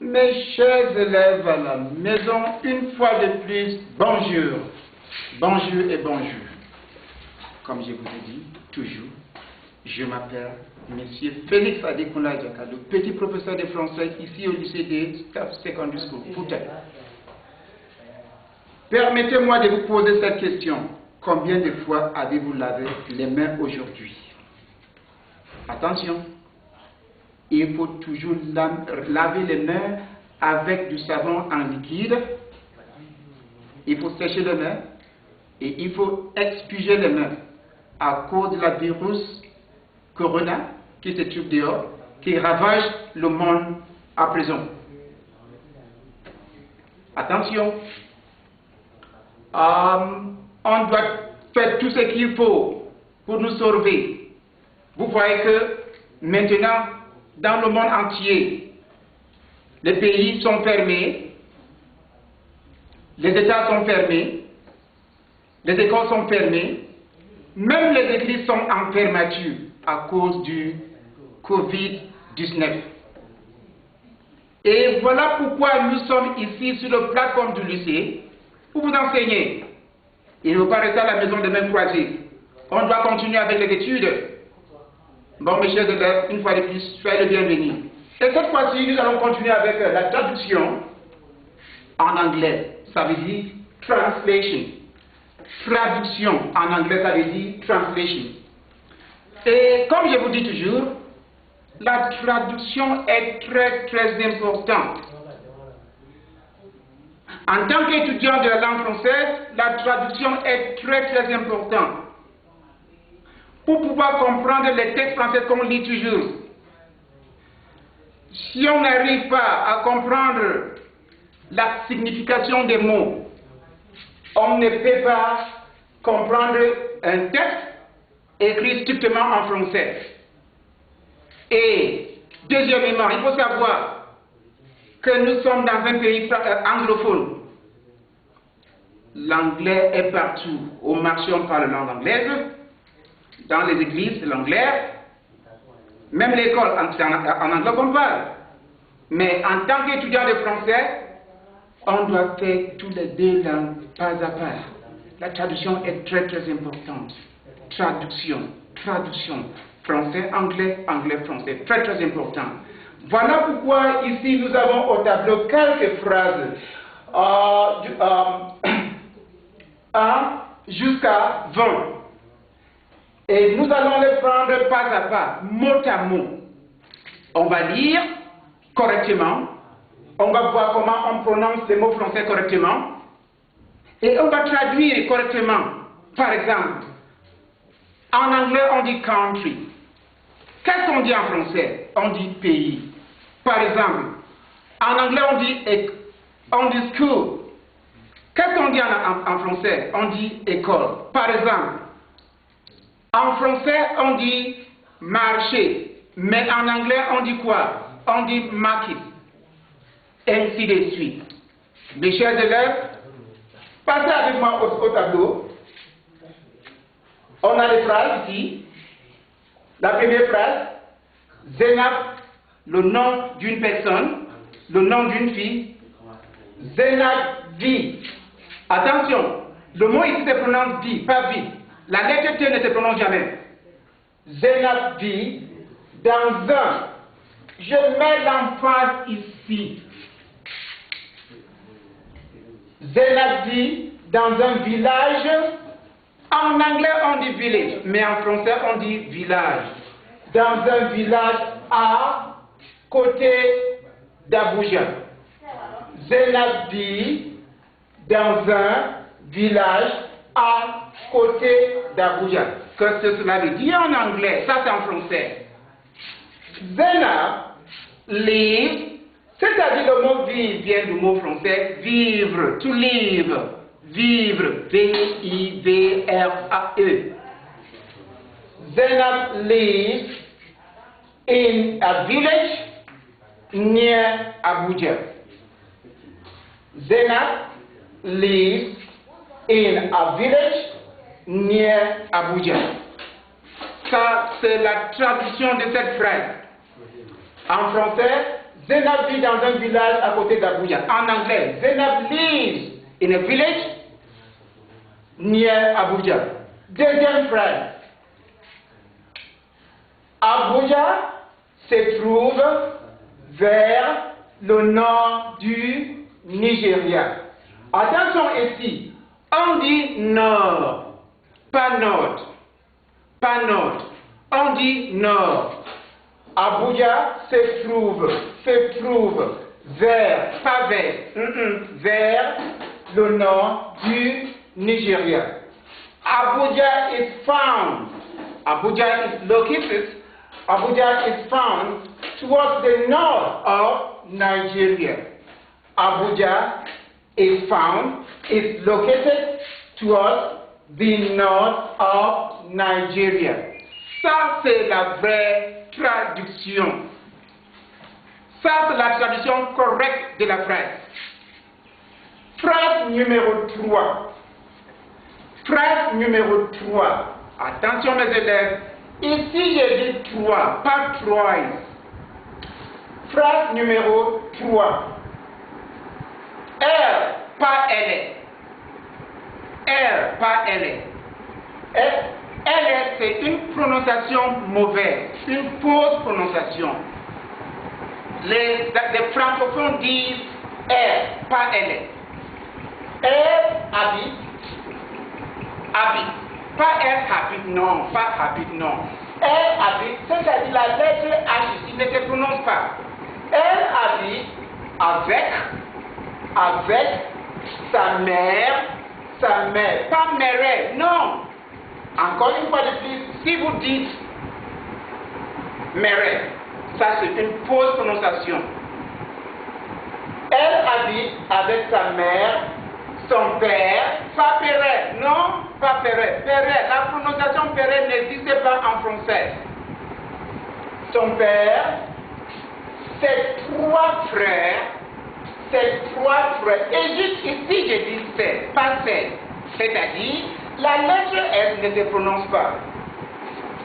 Mes chers élèves à la maison, une fois de plus, bonjour. Bonjour et bonjour. Comme je vous ai dit, toujours, je m'appelle Monsieur Félix Adekunle Diakado, petit professeur de français ici au lycée des Staff Secondary School, Fouta. Permettez-moi de vous poser cette question. Combien de fois avez-vous lavé les mains aujourd'hui? Attention, il faut toujours laver les mains avec du savon en liquide. Il faut sécher les mains et il faut expuger les mains à cause de la virus Corona qui se trouve dehors, qui ravage le monde à présent. Attention, on doit faire tout ce qu'il faut pour nous sauver. Vous voyez que maintenant, dans le monde entier, les pays sont fermés, les États sont fermés, les écoles sont fermées, même les églises sont en fermeture à cause du Covid-19. Et voilà pourquoi nous sommes ici sur la plateforme du lycée pour vous enseigner. Il ne faut pas rester à la maison des mains croisées. On doit continuer avec les études. Bon, mes chers élèves, une fois de plus, soyez les bienvenus. Et cette fois-ci, nous allons continuer avec la traduction en anglais. Ça veut dire translation. Traduction en anglais, ça veut dire translation. Et comme je vous dis toujours, la traduction est très importante. En tant qu'étudiant de la langue française, la traduction est très importante. Pour pouvoir comprendre les textes français qu'on lit toujours. Si on n'arrive pas à comprendre la signification des mots, on ne peut pas comprendre un texte écrit strictement en français. Et deuxièmement, il faut savoir que nous sommes dans un pays anglophone. L'anglais est partout. Au marché, on parle langue anglaise. Dans les églises, c'est l'anglais. Même l'école, en anglais on parle. Mais en tant qu'étudiant de français, on doit faire toutes les deux langues pas à pas. La traduction est très importante. Traduction. Français, anglais, anglais, français. Très important. Voilà pourquoi ici nous avons au tableau quelques phrases. 1 jusqu'à 20. Et nous allons les prendre pas à pas, mot à mot. On va lire correctement. On va voir comment on prononce les mots français correctement. Et on va traduire correctement. Par exemple, en anglais, on dit country. Qu'est-ce qu'on dit en français? On dit pays. Par exemple, en anglais, on dit school. Qu'est-ce qu'on dit en français? On dit école. Par exemple, en français, on dit marché. Mais en anglais, on dit quoi? On dit market. Ainsi de suite. Mes chers élèves, passez avec moi au tableau. On a les phrases ici. La première phrase, Zénab, le nom d'une personne, le nom d'une fille. Zénab vit. Attention, le mot ici se prononce vie, pas vie. La lettre T ne se prononce jamais. Zénab vit dans un. Je mets l'emphase ici. Zénab vit dans un village. En anglais, on dit village, mais en français, on dit village. Dans un village à côté d'Abuja. Zénab vit dans un village à côté d'Abuja. Qu'est-ce que cela veut dire en anglais? Ça, c'est en français. Zénab live, c'est-à-dire le mot vivre vient du mot français vivre, to live. Vivre, V-I-V-R-A-E. Zénab lives in a village near Abuja. Zénab lives in a village near Abuja. Ça, c'est la traduction de cette phrase. En français, Zainab vit dans un village à côté d'Abuja. En anglais, Zainab lives in a village near Abuja. Deuxième phrase. Abuja se trouve vers le nord du Nigeria. Attention ici, on dit nord, pas nord, pas nord, on dit nord. Abuja se trouve vers, pas vers le nord du Nigeria. Abuja is found, Abuja is located, Abuja is found towards the north of Nigeria. Abuja is found, is located towards the north of Nigeria. Ça, c'est la vraie traduction. Ça, c'est la traduction correcte de la phrase. Phrase numéro 3. Phrase numéro 3. Attention mes élèves. Ici, j'ai dit 3, pas 3. Phrase numéro 3. Elle, pas elle est. Elle, pas elle est. Elle est, c'est une prononciation mauvaise, une fausse prononciation. Les francophones disent elle, pas elle est. Elle habite, habite. Pas elle habite, non, pas habite, non. Elle habite, c'est-à-dire la lettre H ici ne se prononce pas. Elle habite avec sa mère, pas mère, non. Encore une fois de plus, si vous dites mère, ça c'est une fausse prononciation. Elle habite avec sa mère, son père, pas père, non, pas père, père. La prononciation père n'existe pas en français. Son père, ses 3 frères, et juste ici je dis c'est, pas c'est. C'est-à-dire, la lettre S ne se prononce pas.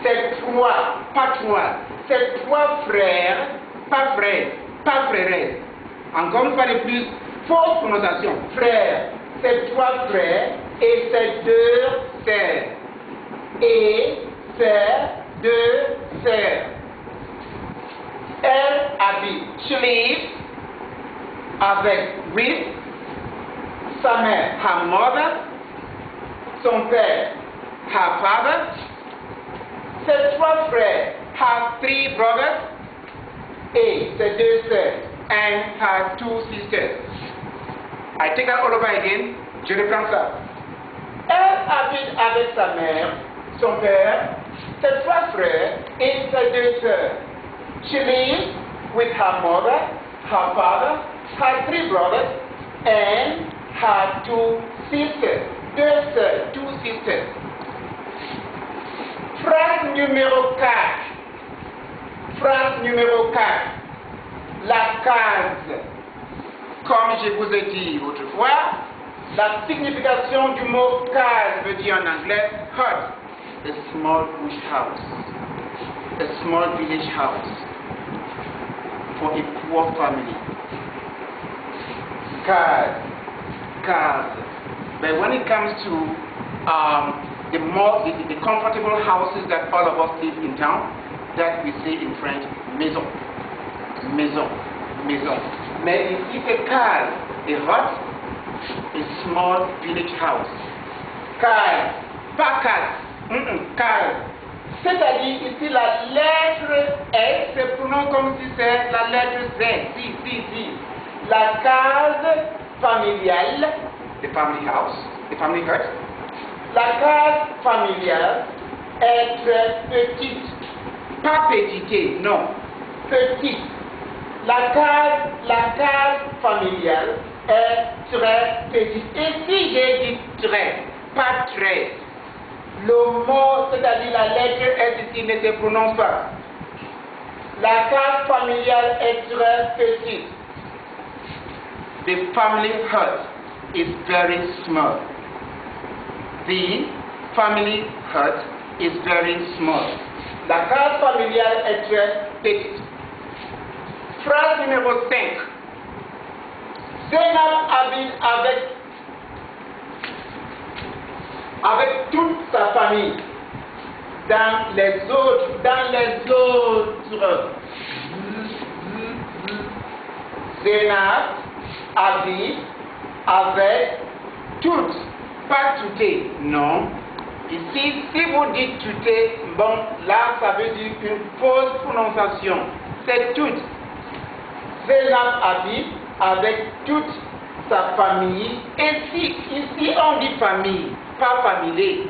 C'est 3, pas 3. C'est 3 frères, pas frères, pas frères. Encore une fois de plus, fausse prononciation. Frère, c'est 3 frères et c'est 2 sœurs. Et c'est 2 sœurs. Elle habite, she lives, with sa mère, her mother, son père, her father, ses 3 frères, her 3 brothers, et ses 2 sœurs, and her 2 sisters. I take that all over again. Je reprends ça. Elle habite avec sa mère, son père, ses 3 frères et ses 2 sœurs. She lives with her mother, her father, her 3 brothers, and her 2 sisters. 2 sœurs, 2 sisters. Phrase numéro 4. Phrase numéro 4. La case. Comme je vous ai dit autrefois, la signification du mot case veut dire en anglais hut, a small bush house, a small village house for a poor family. Case. But when it comes to the comfortable houses that all of us live in town, that we say in French, maison. Mais ici c'est case, a hut, a small village house. Case, pas case, case. C'est-à-dire ici la lettre S se prononce comme si c'est la lettre Z, si. La case familiale, the family house, the family hut. La case familiale est très petite. Pas petite, non. Petite. La case familiale est très petite. Ici, j'ai dit très, pas très. Le mot, c'est-à-dire la lettre S ici ne se prononce pas. La case familiale est très petite. The family hut is very small. The family hut is very small. La case familiale est très petite. Phrase numéro 5. Zénab habite avec toute sa famille dans les autres. Zénab habite avec toutes, pas touté, non. Ici, si vous dites touté, bon, là, ça veut dire une fausse prononciation. C'est toute. Zénab habite avec toute sa famille. Et ici, on dit famille, pas famille.